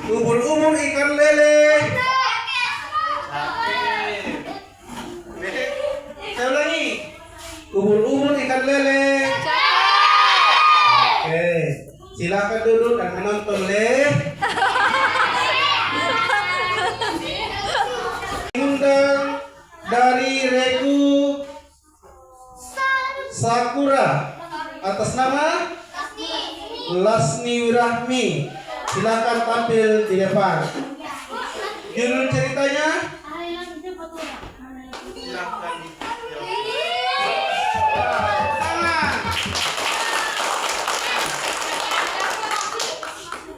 Ubur-ubur ikan lele. Saya ulangi. Ubur-ubur ikan lele. Oke, silakan duduk dan menonton undang dari Reku Sakura atas nama Lasni Wirahmi. Silakan tampil di depan. Judul ceritanya? Silakan.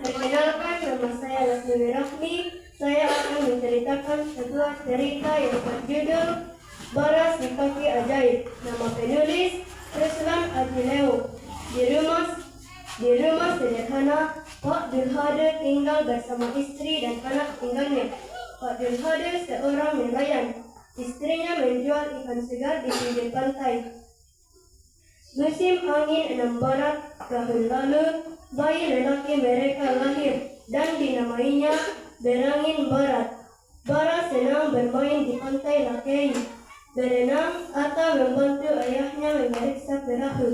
Perkenalkan, nama saya Lasni Wirahmi. Saya akan menceritakan sebuah cerita yang berjudul Baras di Kaki Ajaib. Nama penulis Ruslan Adileo. Di rumah sederhana, Pak Dulhade tinggal bersama istri dan anak tinggalnya. Pak Dulhade seorang nelayan. Istrinya menjual ikan segar di pinggir pantai. Musim angin 6 barat tahun lalu, bayi lelaki mereka lahir dan dinamainya Berangin Barat. Barat senang bermain di pantai Lakei, berenang atau membantu ayahnya memeriksa perahu.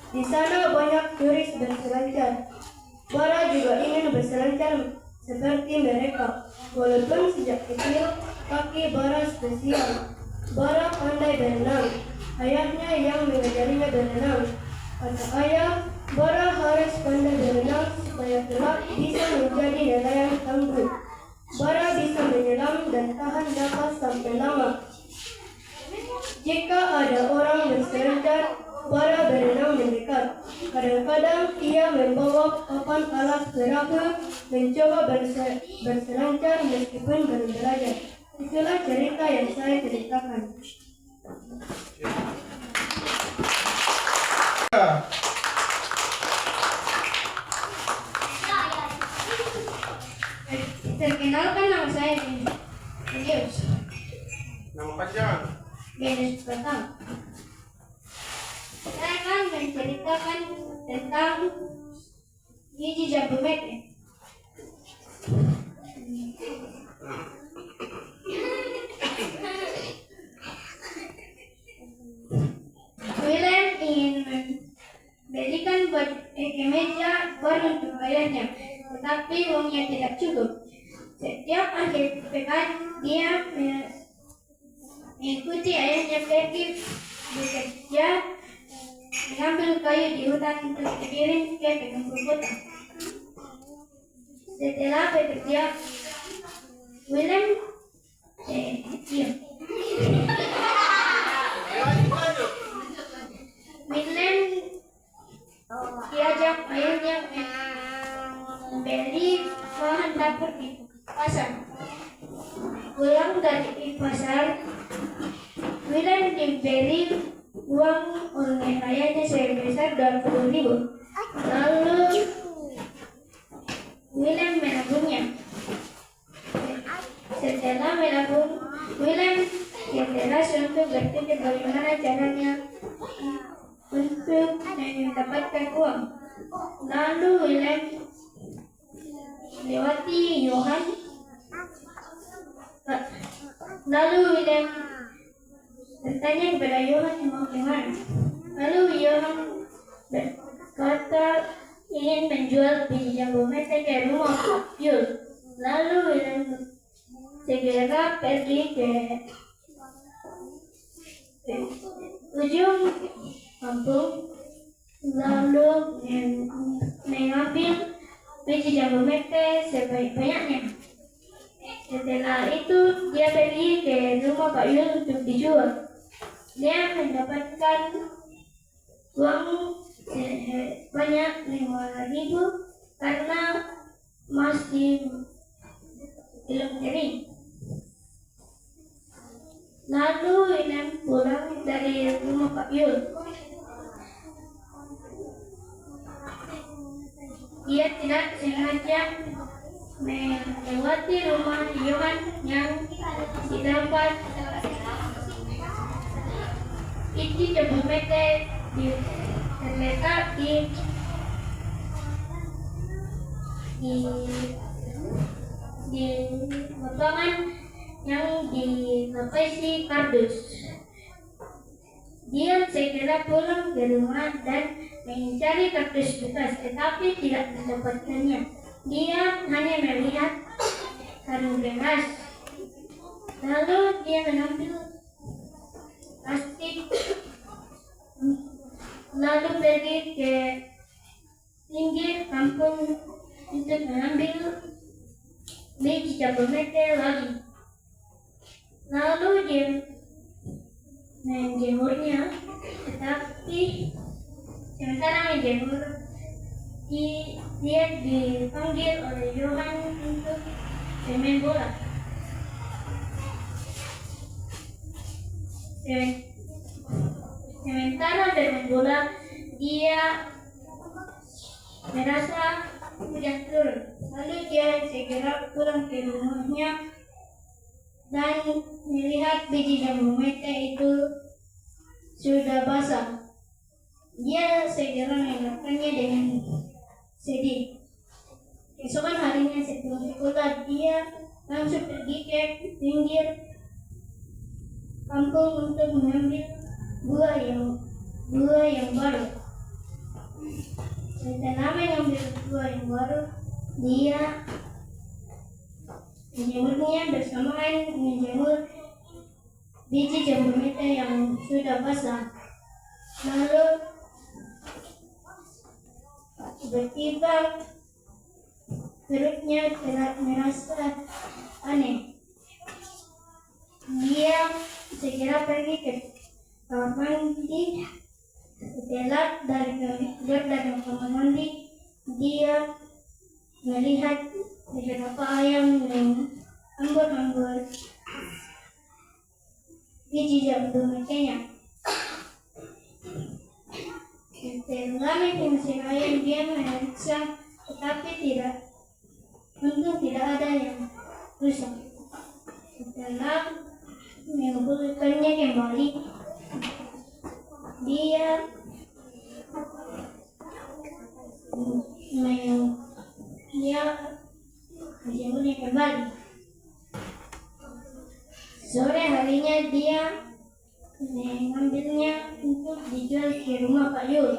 Di sana banyak turis berselancar. Bara juga ingin berselancar seperti mereka. Walaupun sejak kecil kaki Bara spesial. Bara pandai berenang. Ayahnya yang mengajarinya berenang. Kata ayah, Bara harus pandai berenang supaya kelak bisa menjadi nelayan tangguh. Bara bisa menyelam dan tahan nafas sampai lama. Jika ada orang berselancar, Bara berenang mendekat. Kadang-kadang ia membawa papan alas perahu, mencoba berselancar meskipun baru belajar. Itulah cerita yang saya ceritakan. Perkenalkan, nama saya Venus. Nama panjang? Venus Batang. Saya akan menceritakan tentang biji jambu mete. William ingin membelikan kemeja baru untuk ayahnya, tetapi uangnya tidak cukup. Setiap akhir pekan dia mengikuti ayahnya pergi bekerja, mengambil kayu di hutan untuk dikirim ke pengumpul kota. Setelah bekerja, William diajak ayahnya membeli bahan dapur di pasar. Pulang dari pasar, William diberi uang oleh ayahnya sebesar 20.000. Lalu William menabungnya. Setelah menabung, William cerdas untuk berpikir bagaimana caranya untuk mendapatkan uang. Lalu William melewati Johan. Lalu William bertanya kepada Johan mau kemana. Lalu Johan berkata ingin menjual biji jambu mete ke rumah Pak Yul. Lalu William segera pergi ke ujung kampung, lalu mengambil biji jambu mete sebanyak-banyaknya. Setelah itu dia pergi ke rumah Pak Yul untuk dijual. Dia mendapatkan uang sebanyak 5.000 karena masih belum kering. Lalu William pulang dari rumah Pak Yul. Dia tidak sengaja melewati rumah Johan yang didapat biji jambu mete terletak di di lapangan yang dilapisi kardus. Dia segera pulang ke rumah dan mencari kardus bekas, tetapi tidak mendapatkannya. Dia hanya melihat karung beras. Lalu dia mengambil plastik, lalu pergi ke pinggir kampung untuk mengambil biji jambu mete lagi. Lalu dia menjemurnya, tetapi sementara menjemur, dia dipanggil oleh Yohan untuk bermain bola. Sementara bermain bola, dia merasa hujan turun. Lalu dia segera pulang ke rumahnya dan melihat biji jambu mete itu sudah basah. Dia segera meninggalkannya dengan sedih. Keesokan harinya setelah sekolah, dia langsung pergi ke pinggir kampung untuk mengambil buah yang baru. Setelah mengambil buah yang baru, dia menjemurnya bersamaan menjemur biji jambu mete yang sudah basah. Lalu tiba-tiba perutnya merasa aneh. Dia segera pergi ke kamar mandi. Setelah keluar dari kamar mandi, dia melihat beberapa ayam yang hambur-hambur biji jambu metenya. Setelah mengisi ayam, dia memeriksa, tetapi untung tidak ada yang rusak. Setelah mengumpulkannya kembali, dia menjemurnya kembali. Sore harinya dia mengambilnya untuk dijual ke rumah Pak Yul.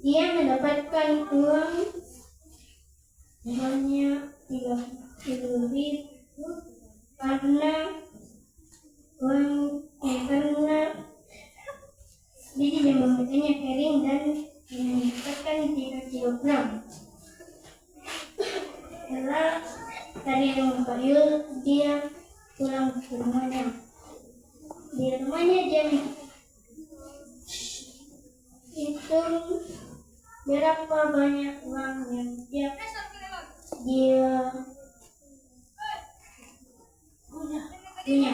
Dia mendapatkan uangnya 30.000 karena biji jambu metenya kering dan mendapatkan 3 kilogram. Setelah dari rumah Pak Yul, dia pulang ke rumahnya. Di rumahnya dia hitung berapa banyak uang yang dia punya.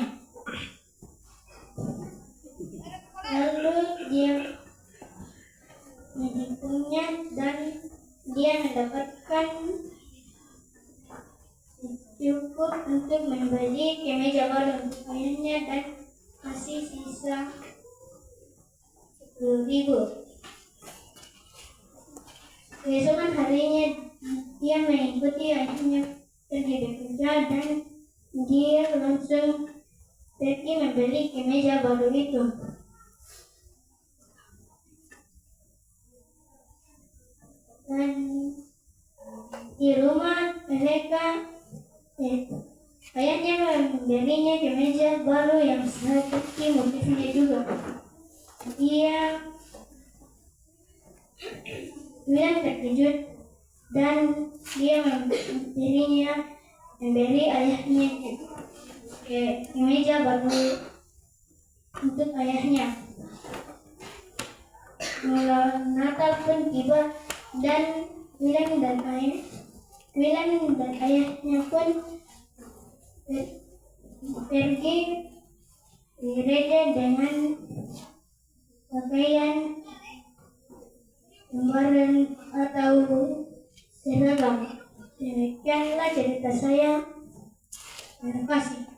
Lalu dia menghitungnya dan dia mendapatkan cukup untuk membeli kemeja baru untuk ayahnya dan masih sisa 10.000. Keesokan harinya dia mengikuti ayahnya pergi bekerja dan dia langsung pergi membeli kemeja baru itu. Dan di rumah mereka ayahnya membelinya kemeja baru yang seperti motifnya juga. Dia terkejut dan dia membeli ayahnya kemeja baru untuk ayahnya. Malam Natal pun tiba dan Wilan dan ayahnya pun pergi ke gereja dengan pakaian lembaran atau seragam. Demikianlah cerita saya. Terima kasih.